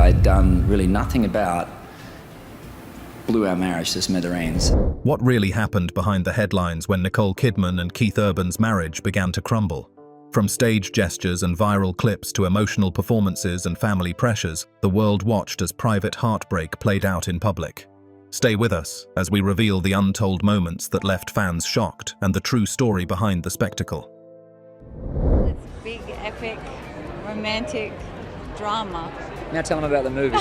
I'd done really nothing about blew our marriage to smithereens. What really happened behind the headlines when Nicole Kidman and Keith Urban's marriage began to crumble? From stage gestures and viral clips to emotional performances and family pressures, the world watched as private heartbreak played out in public. Stay with us as we reveal the untold moments that left fans shocked and the true story behind the spectacle. It's big, epic, romantic drama. Now tell them about the movie.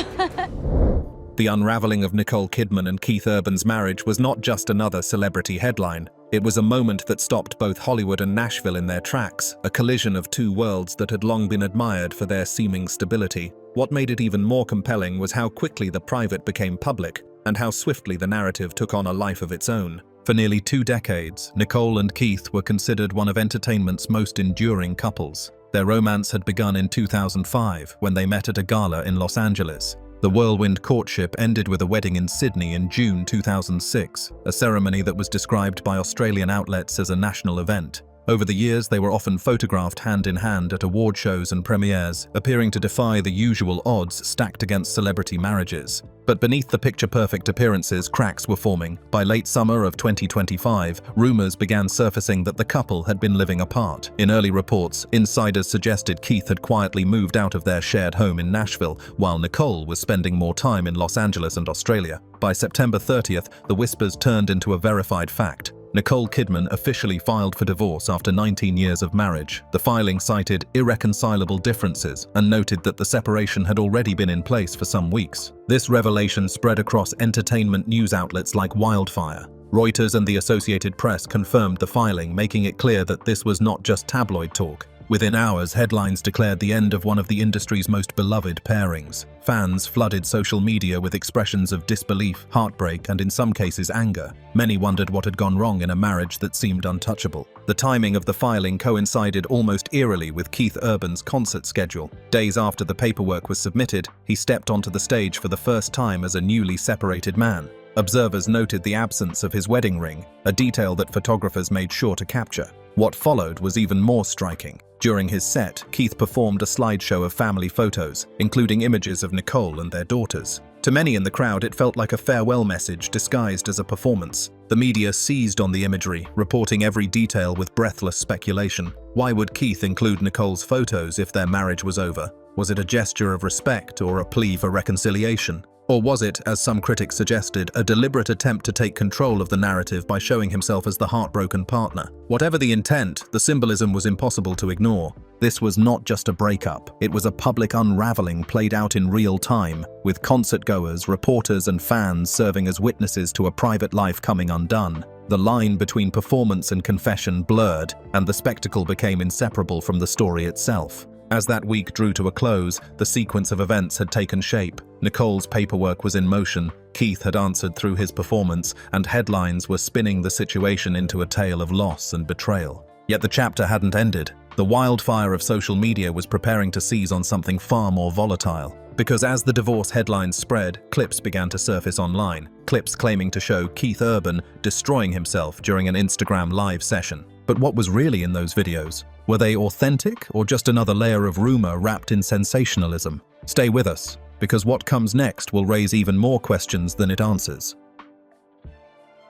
The unraveling of Nicole Kidman and Keith Urban's marriage was not just another celebrity headline. It was a moment that stopped both Hollywood and Nashville in their tracks, a collision of two worlds that had long been admired for their seeming stability. What made it even more compelling was how quickly the private became public, and how swiftly the narrative took on a life of its own. For nearly 2 decades, Nicole and Keith were considered one of entertainment's most enduring couples. Their romance had begun in 2005 when they met at a gala in Los Angeles. The whirlwind courtship ended with a wedding in Sydney in June 2006, a ceremony that was described by Australian outlets as a national event. Over the years, they were often photographed hand in hand at award shows and premieres, appearing to defy the usual odds stacked against celebrity marriages. But beneath the picture-perfect appearances, cracks were forming. By late summer of 2025, rumors began surfacing that the couple had been living apart. In early reports, insiders suggested Keith had quietly moved out of their shared home in Nashville, while Nicole was spending more time in Los Angeles and Australia. By September 30th, the whispers turned into a verified fact. Nicole Kidman officially filed for divorce after 19 years of marriage. The filing cited irreconcilable differences and noted that the separation had already been in place for some weeks. This revelation spread across entertainment news outlets like wildfire. Reuters and the Associated Press confirmed the filing, making it clear that this was not just tabloid talk. Within hours, headlines declared the end of one of the industry's most beloved pairings. Fans flooded social media with expressions of disbelief, heartbreak, and in some cases anger. Many wondered what had gone wrong in a marriage that seemed untouchable. The timing of the filing coincided almost eerily with Keith Urban's concert schedule. Days after the paperwork was submitted, he stepped onto the stage for the first time as a newly separated man. Observers noted the absence of his wedding ring, a detail that photographers made sure to capture. What followed was even more striking. During his set, Keith performed a slideshow of family photos, including images of Nicole and their daughters. To many in the crowd, it felt like a farewell message disguised as a performance. The media seized on the imagery, reporting every detail with breathless speculation. Why would Keith include Nicole's photos if their marriage was over? Was it a gesture of respect or a plea for reconciliation? Or was it, as some critics suggested, a deliberate attempt to take control of the narrative by showing himself as the heartbroken partner? Whatever the intent, the symbolism was impossible to ignore. This was not just a breakup, it was a public unraveling played out in real time, with concertgoers, reporters, and fans serving as witnesses to a private life coming undone. The line between performance and confession blurred, and the spectacle became inseparable from the story itself. As that week drew to a close, the sequence of events had taken shape. Nicole's paperwork was in motion, Keith had answered through his performance, and headlines were spinning the situation into a tale of loss and betrayal. Yet the chapter hadn't ended. The wildfire of social media was preparing to seize on something far more volatile. Because as the divorce headlines spread, clips began to surface online. Clips claiming to show Keith Urban destroying himself during an Instagram live session. But what was really in those videos? Were they authentic or just another layer of rumor wrapped in sensationalism? Stay with us, because what comes next will raise even more questions than it answers.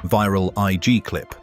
Viral IG clip.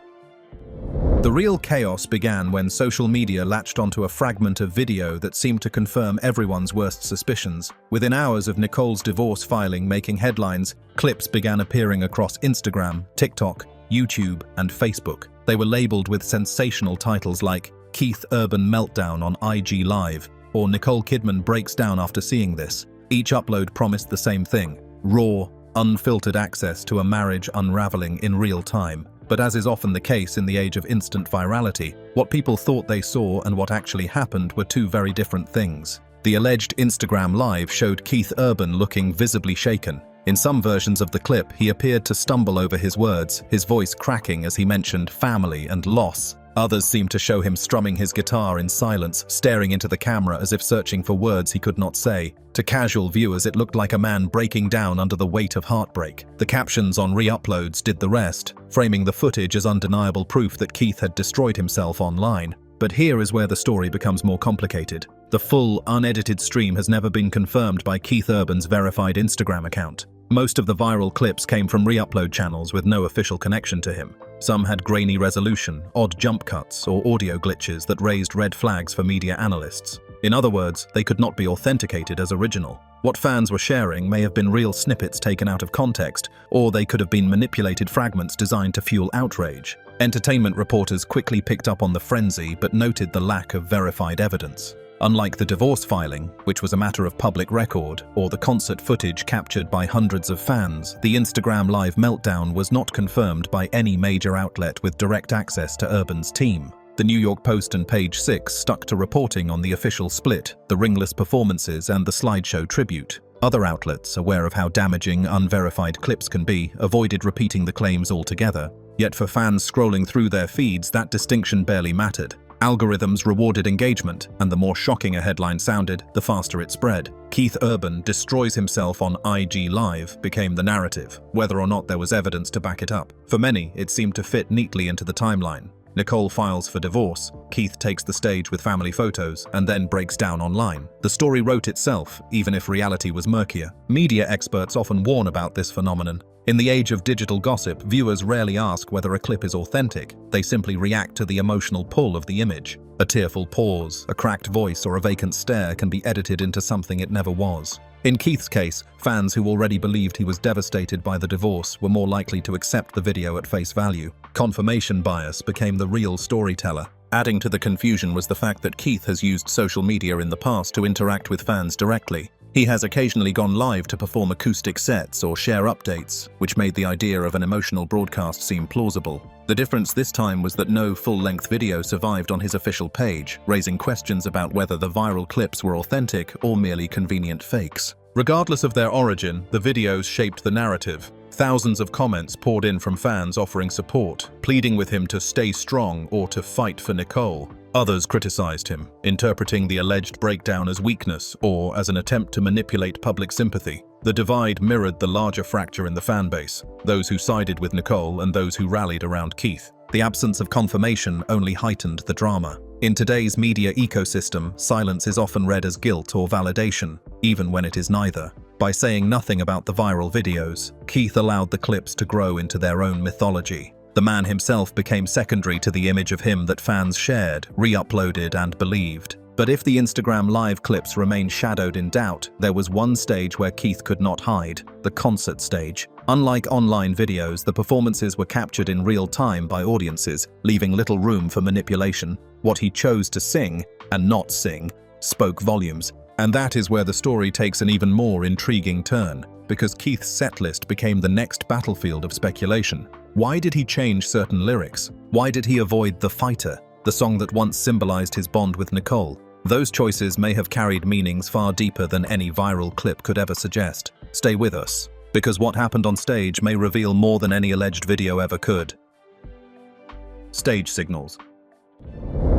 The real chaos began when social media latched onto a fragment of video that seemed to confirm everyone's worst suspicions. Within hours of Nicole's divorce filing making headlines, clips began appearing across Instagram, TikTok, YouTube, and Facebook. They were labeled with sensational titles like Keith Urban Meltdown on IG Live, or Nicole Kidman breaks down after seeing this. Each upload promised the same thing: raw, unfiltered access to a marriage unraveling in real time. But as is often the case in the age of instant virality, what people thought they saw and what actually happened were two very different things. The alleged Instagram Live showed Keith Urban looking visibly shaken. In some versions of the clip, he appeared to stumble over his words, his voice cracking as he mentioned family and loss. Others seemed to show him strumming his guitar in silence, staring into the camera as if searching for words he could not say. To casual viewers, it looked like a man breaking down under the weight of heartbreak. The captions on re-uploads did the rest, framing the footage as undeniable proof that Keith had destroyed himself online. But here is where the story becomes more complicated. The full, unedited stream has never been confirmed by Keith Urban's verified Instagram account. Most of the viral clips came from re-upload channels with no official connection to him. Some had grainy resolution, odd jump cuts, or audio glitches that raised red flags for media analysts. In other words, they could not be authenticated as original. What fans were sharing may have been real snippets taken out of context, or they could have been manipulated fragments designed to fuel outrage. Entertainment reporters quickly picked up on the frenzy but noted the lack of verified evidence. Unlike the divorce filing, which was a matter of public record, or the concert footage captured by hundreds of fans, the Instagram Live meltdown was not confirmed by any major outlet with direct access to Urban's team. The New York Post and Page 6 stuck to reporting on the official split, the ringless performances, and the slideshow tribute. Other outlets, aware of how damaging unverified clips can be, avoided repeating the claims altogether. Yet for fans scrolling through their feeds, that distinction barely mattered. Algorithms rewarded engagement, and the more shocking a headline sounded, the faster it spread. Keith Urban destroys himself on IG Live became the narrative, whether or not there was evidence to back it up. For many, it seemed to fit neatly into the timeline. Nicole files for divorce, Keith takes the stage with family photos, and then breaks down online. The story wrote itself, even if reality was murkier. Media experts often warn about this phenomenon. In the age of digital gossip, viewers rarely ask whether a clip is authentic. They simply react to the emotional pull of the image. A tearful pause, a cracked voice, or a vacant stare can be edited into something it never was. In Keith's case, fans who already believed he was devastated by the divorce were more likely to accept the video at face value. Confirmation bias became the real storyteller. Adding to the confusion was the fact that Keith has used social media in the past to interact with fans directly. He has occasionally gone live to perform acoustic sets or share updates, which made the idea of an emotional broadcast seem plausible. The difference this time was that no full-length video survived on his official page, raising questions about whether the viral clips were authentic or merely convenient fakes. Regardless of their origin, the videos shaped the narrative. Thousands of comments poured in from fans offering support, pleading with him to stay strong or to fight for Nicole. Others criticized him, interpreting the alleged breakdown as weakness or as an attempt to manipulate public sympathy. The divide mirrored the larger fracture in the fan base, those who sided with Nicole and those who rallied around Keith. The absence of confirmation only heightened the drama. In today's media ecosystem, silence is often read as guilt or validation, even when it is neither. By saying nothing about the viral videos, Keith allowed the clips to grow into their own mythology. The man himself became secondary to the image of him that fans shared, re-uploaded, and believed. But if the Instagram Live clips remained shadowed in doubt, there was one stage where Keith could not hide: the concert stage. Unlike online videos, the performances were captured in real time by audiences, leaving little room for manipulation. What he chose to sing, and not sing, spoke volumes. And that is where the story takes an even more intriguing turn, because Keith's setlist became the next battlefield of speculation. Why did he change certain lyrics? Why did he avoid The Fighter, the song that once symbolized his bond with Nicole? Those choices may have carried meanings far deeper than any viral clip could ever suggest. Stay with us, because what happened on stage may reveal more than any alleged video ever could. Stage signals.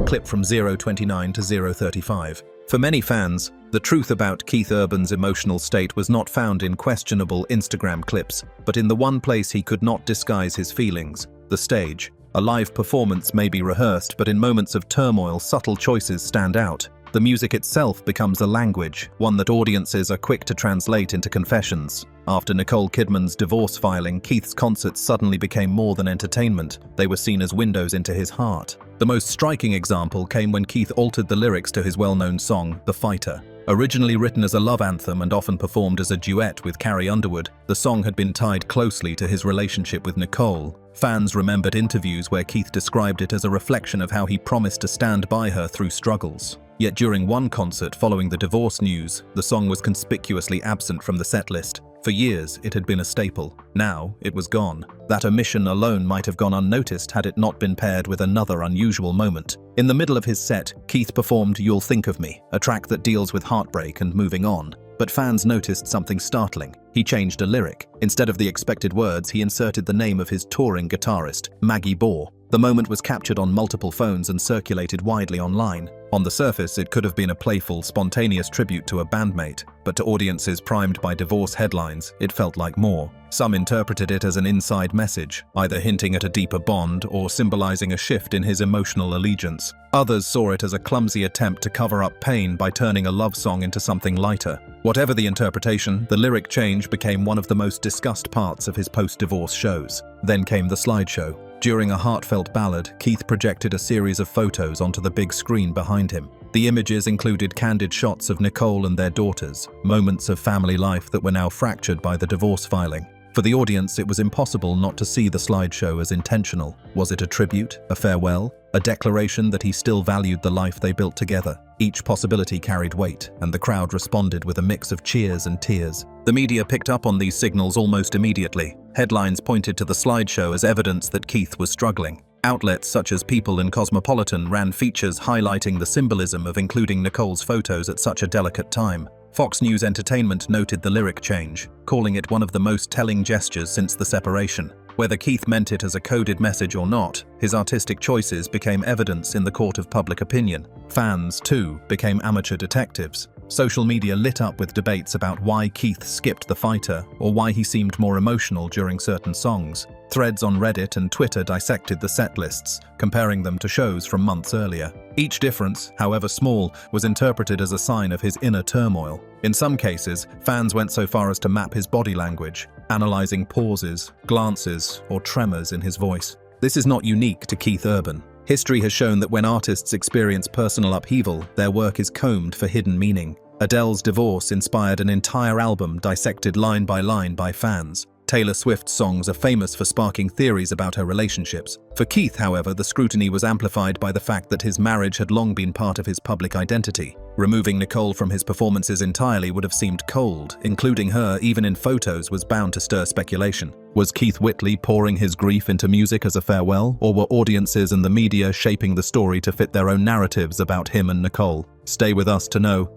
Clip from 0:29 to 0:35. For many fans, the truth about Keith Urban's emotional state was not found in questionable Instagram clips, but in the one place he could not disguise his feelings: the stage. A live performance may be rehearsed, but in moments of turmoil, subtle choices stand out. The music itself becomes a language, one that audiences are quick to translate into confessions. After Nicole Kidman's divorce filing, Keith's concerts suddenly became more than entertainment. They were seen as windows into his heart. The most striking example came when Keith altered the lyrics to his well-known song, The Fighter. Originally written as a love anthem and often performed as a duet with Carrie Underwood, the song had been tied closely to his relationship with Nicole. Fans remembered interviews where Keith described it as a reflection of how he promised to stand by her through struggles. Yet during one concert following the divorce news, the song was conspicuously absent from the setlist. For years, it had been a staple. Now, it was gone. That omission alone might have gone unnoticed had it not been paired with another unusual moment. In the middle of his set, Keith performed You'll Think of Me, a track that deals with heartbreak and moving on. But fans noticed something startling. He changed a lyric. Instead of the expected words, he inserted the name of his touring guitarist, Maggie Bohr. The moment was captured on multiple phones and circulated widely online. On the surface, it could have been a playful, spontaneous tribute to a bandmate. but to audiences primed by divorce headlines, it felt like more. Some interpreted it as an inside message, either hinting at a deeper bond or symbolizing a shift in his emotional allegiance. Others saw it as a clumsy attempt to cover up pain by turning a love song into something lighter. Whatever the interpretation, the lyric change became one of the most discussed parts of his post-divorce shows. Then came the slideshow. During a heartfelt ballad, Keith projected a series of photos onto the big screen behind him. The images included candid shots of Nicole and their daughters, moments of family life that were now fractured by the divorce filing. For the audience, it was impossible not to see the slideshow as intentional. Was it a tribute, a farewell, a declaration that he still valued the life they built together? Each possibility carried weight, and the crowd responded with a mix of cheers and tears. The media picked up on these signals almost immediately. Headlines pointed to the slideshow as evidence that Keith was struggling. Outlets such as People and Cosmopolitan ran features highlighting the symbolism of including Nicole's photos at such a delicate time. Fox News Entertainment noted the lyric change, calling it one of the most telling gestures since the separation. Whether Keith meant it as a coded message or not, his artistic choices became evidence in the court of public opinion. Fans, too, became amateur detectives. Social media lit up with debates about why Keith skipped The Fighter or why he seemed more emotional during certain songs. Threads on Reddit and Twitter dissected the set lists, comparing them to shows from months earlier. Each difference, however small, was interpreted as a sign of his inner turmoil. In some cases, fans went so far as to map his body language, analyzing pauses, glances, or tremors in his voice. This is not unique to Keith Urban. History has shown that when artists experience personal upheaval, their work is combed for hidden meaning. Adele's divorce inspired an entire album dissected line by fans. Taylor Swift's songs are famous for sparking theories about her relationships. For Keith, however, the scrutiny was amplified by the fact that his marriage had long been part of his public identity. Removing Nicole from his performances entirely would have seemed cold. Including her, even in photos, was bound to stir speculation. Was Keith Whitley pouring his grief into music as a farewell, or were audiences and the media shaping the story to fit their own narratives about him and Nicole? Stay with us to know.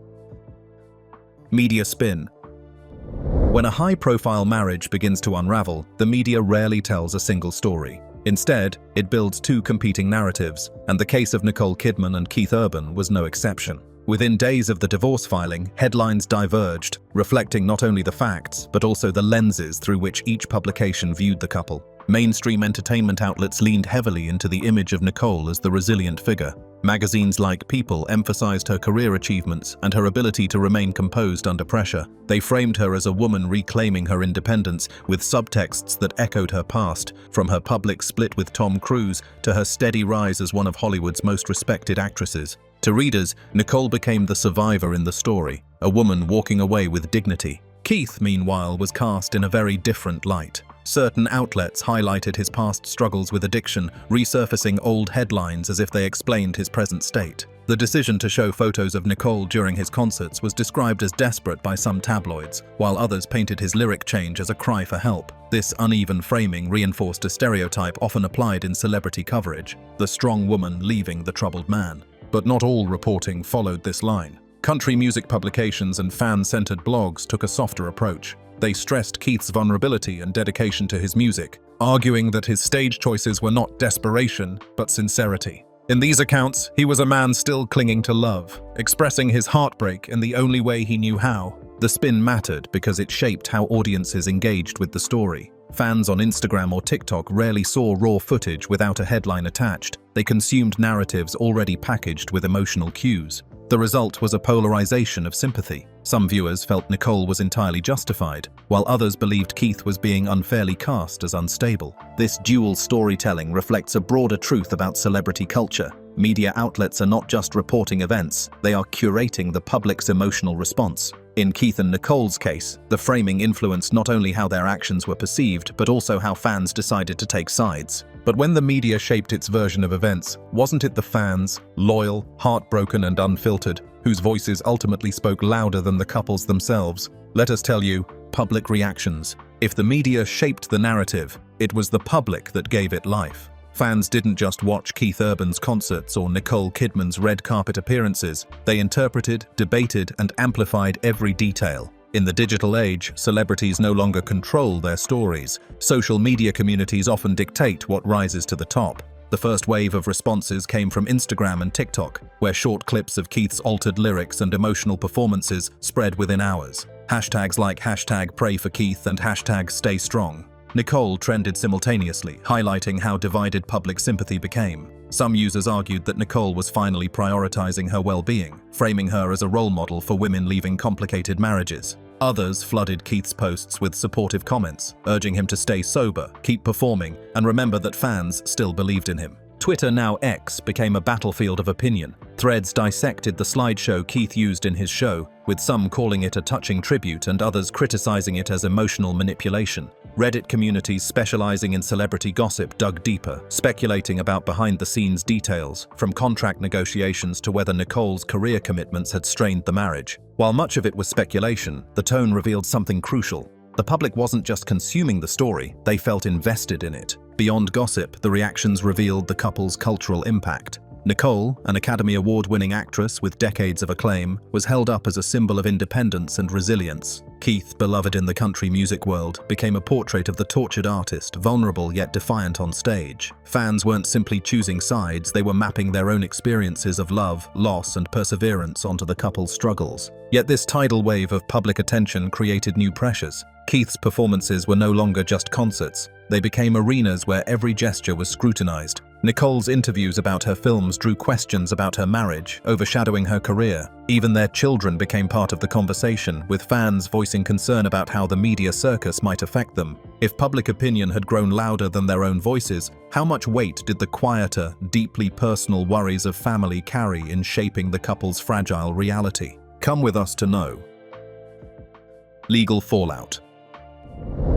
Media spin. When a high-profile marriage begins to unravel, the media rarely tells a single story. Instead, it builds two competing narratives, and the case of Nicole Kidman and Keith Urban was no exception. Within days of the divorce filing, headlines diverged, reflecting not only the facts, but also the lenses through which each publication viewed the couple. Mainstream entertainment outlets leaned heavily into the image of Nicole as the resilient figure. Magazines like People emphasized her career achievements and her ability to remain composed under pressure. They framed her as a woman reclaiming her independence, with subtexts that echoed her past, from her public split with Tom Cruise to her steady rise as one of Hollywood's most respected actresses. To readers, Nicole became the survivor in the story, a woman walking away with dignity. Keith, meanwhile, was cast in a very different light. Certain outlets highlighted his past struggles with addiction, resurfacing old headlines as if they explained his present state. The decision to show photos of Nicole during his concerts was described as desperate by some tabloids, while others painted his lyric change as a cry for help. This uneven framing reinforced a stereotype often applied in celebrity coverage: the strong woman leaving the troubled man. But not all reporting followed this line. Country music publications and fan-centered blogs took a softer approach. They stressed Keith's vulnerability and dedication to his music, arguing that his stage choices were not desperation, but sincerity. In these accounts, he was a man still clinging to love, expressing his heartbreak in the only way he knew how. The spin mattered because it shaped how audiences engaged with the story. Fans on Instagram or TikTok rarely saw raw footage without a headline attached. They consumed narratives already packaged with emotional cues. The result was a polarization of sympathy. Some viewers felt Nicole was entirely justified, while others believed Keith was being unfairly cast as unstable. This dual storytelling reflects a broader truth about celebrity culture. Media outlets are not just reporting events, they are curating the public's emotional response. In Keith and Nicole's case, the framing influenced not only how their actions were perceived, but also how fans decided to take sides. But when the media shaped its version of events, wasn't it the fans, loyal, heartbroken and unfiltered, whose voices ultimately spoke louder than the couples themselves? Let us tell you, public reactions. If the media shaped the narrative, it was the public that gave it life. Fans didn't just watch Keith Urban's concerts or Nicole Kidman's red carpet appearances. They interpreted, debated, and amplified every detail. In the digital age, celebrities no longer control their stories. Social media communities often dictate what rises to the top. The first wave of responses came from Instagram and TikTok, where short clips of Keith's altered lyrics and emotional performances spread within hours. Hashtags like #PrayForKeith and #StayStrong Nicole trended simultaneously, highlighting how divided public sympathy became. Some users argued that Nicole was finally prioritizing her well-being, framing her as a role model for women leaving complicated marriages. Others flooded Keith's posts with supportive comments, urging him to stay sober, keep performing, and remember that fans still believed in him. Twitter, now X, became a battlefield of opinion. Threads dissected the slideshow Keith used in his show, with some calling it a touching tribute and others criticizing it as emotional manipulation. Reddit communities specializing in celebrity gossip dug deeper, speculating about behind-the-scenes details, from contract negotiations to whether Nicole's career commitments had strained the marriage. While much of it was speculation, the tone revealed something crucial. The public wasn't just consuming the story, they felt invested in it. Beyond gossip, the reactions revealed the couple's cultural impact. Nicole, an Academy Award-winning actress with decades of acclaim, was held up as a symbol of independence and resilience. Keith, beloved in the country music world, became a portrait of the tortured artist, vulnerable yet defiant on stage. Fans weren't simply choosing sides, they were mapping their own experiences of love, loss, and perseverance onto the couple's struggles. Yet this tidal wave of public attention created new pressures. Keith's performances were no longer just concerts. They became arenas where every gesture was scrutinized. Nicole's interviews about her films drew questions about her marriage, overshadowing her career. Even their children became part of the conversation, with fans voicing concern about how the media circus might affect them. If public opinion had grown louder than their own voices, how much weight did the quieter, deeply personal worries of family carry in shaping the couple's fragile reality? Come with us to know. Legal fallout.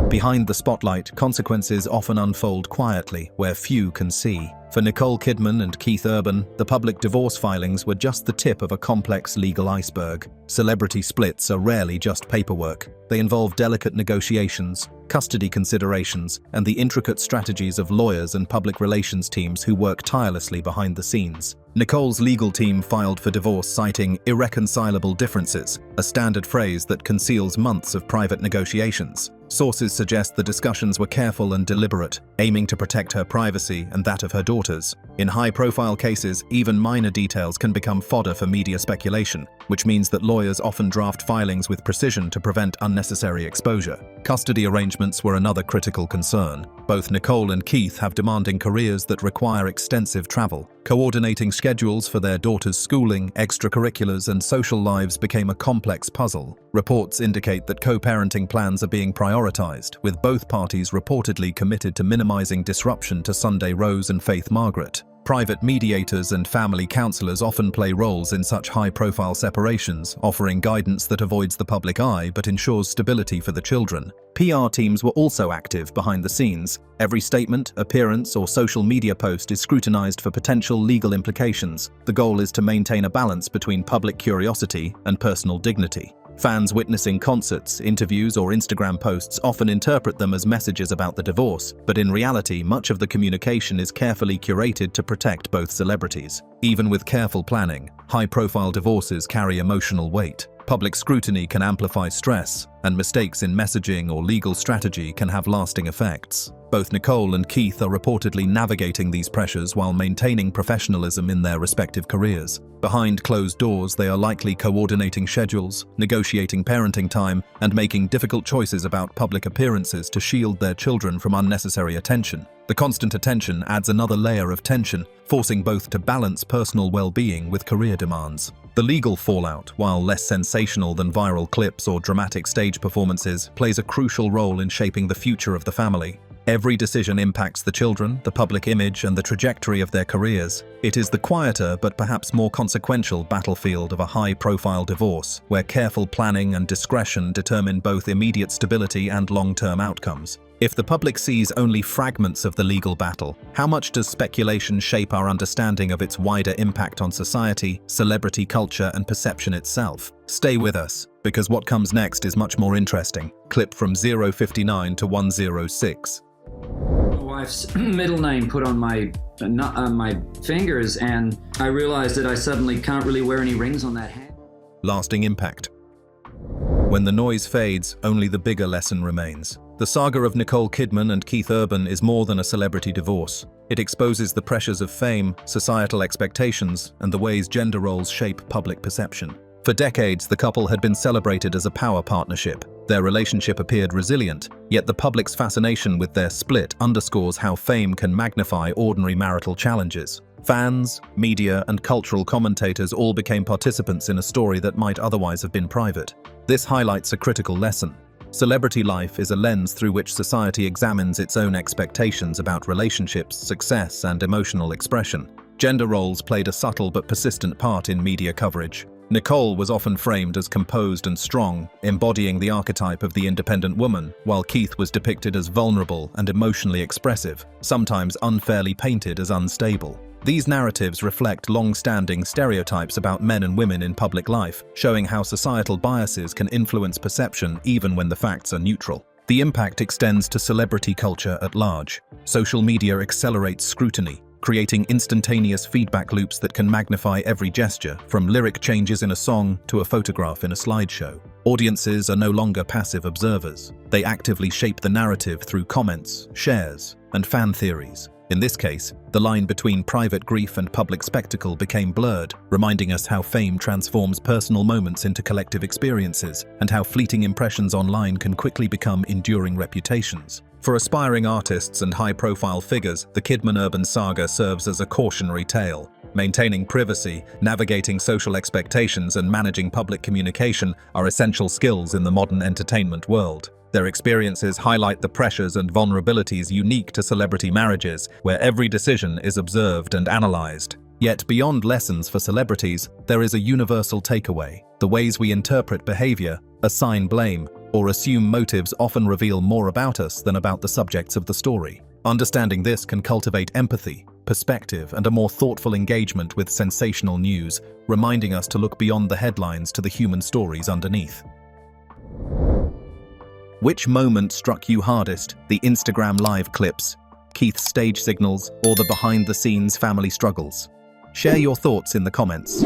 Behind the spotlight, consequences often unfold quietly, where few can see. For Nicole Kidman and Keith Urban, the public divorce filings were just the tip of a complex legal iceberg. Celebrity splits are rarely just paperwork. They involve delicate negotiations, custody considerations, and the intricate strategies of lawyers and public relations teams who work tirelessly behind the scenes. Nicole's legal team filed for divorce citing irreconcilable differences, a standard phrase that conceals months of private negotiations. Sources suggest the discussions were careful and deliberate, aiming to protect her privacy and that of her daughters. In high-profile cases, even minor details can become fodder for media speculation, which means that lawyers often draft filings with precision to prevent unnecessary exposure. Custody arrangements were another critical concern. Both Nicole and Keith have demanding careers that require extensive travel. Coordinating schedules for their daughters' schooling, extracurriculars, and social lives became a complex puzzle. Reports indicate that co-parenting plans are being prioritized, with both parties reportedly committed to minimizing disruption to Sunday Rose and Faith Margaret. Private mediators and family counselors often play roles in such high-profile separations, offering guidance that avoids the public eye but ensures stability for the children. PR teams were also active behind the scenes. Every statement, appearance, or social media post is scrutinized for potential legal implications. The goal is to maintain a balance between public curiosity and personal dignity. Fans witnessing concerts, interviews, or Instagram posts often interpret them as messages about the divorce, but in reality, much of the communication is carefully curated to protect both celebrities. Even with careful planning, high-profile divorces carry emotional weight. Public scrutiny can amplify stress, and mistakes in messaging or legal strategy can have lasting effects. Both Nicole and Keith are reportedly navigating these pressures while maintaining professionalism in their respective careers. Behind closed doors, they are likely coordinating schedules, negotiating parenting time, and making difficult choices about public appearances to shield their children from unnecessary attention. The constant attention adds another layer of tension, forcing both to balance personal well-being with career demands. The legal fallout, while less sensational than viral clips or dramatic stage performances, plays a crucial role in shaping the future of the family. Every decision impacts the children, the public image, and the trajectory of their careers. It is the quieter but perhaps more consequential battlefield of a high-profile divorce, where careful planning and discretion determine both immediate stability and long-term outcomes. If the public sees only fragments of the legal battle, how much does speculation shape our understanding of its wider impact on society, celebrity culture, and perception itself? Stay with us, because what comes next is much more interesting. Clip from 059 to 106. My wife's middle name put on my fingers, and I realized that I suddenly can't really wear any rings on that hand. Lasting impact. When the noise fades, only the bigger lesson remains. The saga of Nicole Kidman and Keith Urban is more than a celebrity divorce. It exposes the pressures of fame, societal expectations, and the ways gender roles shape public perception. For decades, the couple had been celebrated as a power partnership. Their relationship appeared resilient, yet the public's fascination with their split underscores how fame can magnify ordinary marital challenges. Fans, media, and cultural commentators all became participants in a story that might otherwise have been private. This highlights a critical lesson. Celebrity life is a lens through which society examines its own expectations about relationships, success, and emotional expression. Gender roles played a subtle but persistent part in media coverage. Nicole was often framed as composed and strong, embodying the archetype of the independent woman, while Keith was depicted as vulnerable and emotionally expressive, sometimes unfairly painted as unstable. These narratives reflect long-standing stereotypes about men and women in public life, showing how societal biases can influence perception even when the facts are neutral. The impact extends to celebrity culture at large. Social media accelerates scrutiny, creating instantaneous feedback loops that can magnify every gesture, from lyric changes in a song to a photograph in a slideshow. Audiences are no longer passive observers. They actively shape the narrative through comments, shares, and fan theories. In this case, the line between private grief and public spectacle became blurred, reminding us how fame transforms personal moments into collective experiences, and how fleeting impressions online can quickly become enduring reputations. For aspiring artists and high-profile figures, the Kidman-Urban saga serves as a cautionary tale. Maintaining privacy, navigating social expectations, and managing public communication are essential skills in the modern entertainment world. Their experiences highlight the pressures and vulnerabilities unique to celebrity marriages, where every decision is observed and analyzed. Yet beyond lessons for celebrities, there is a universal takeaway. The ways we interpret behavior, assign blame, or assume motives often reveal more about us than about the subjects of the story. Understanding this can cultivate empathy, perspective, and a more thoughtful engagement with sensational news, reminding us to look beyond the headlines to the human stories underneath. Which moment struck you hardest? The Instagram live clips, Keith's stage signals, or the behind-the-scenes family struggles? Share your thoughts in the comments.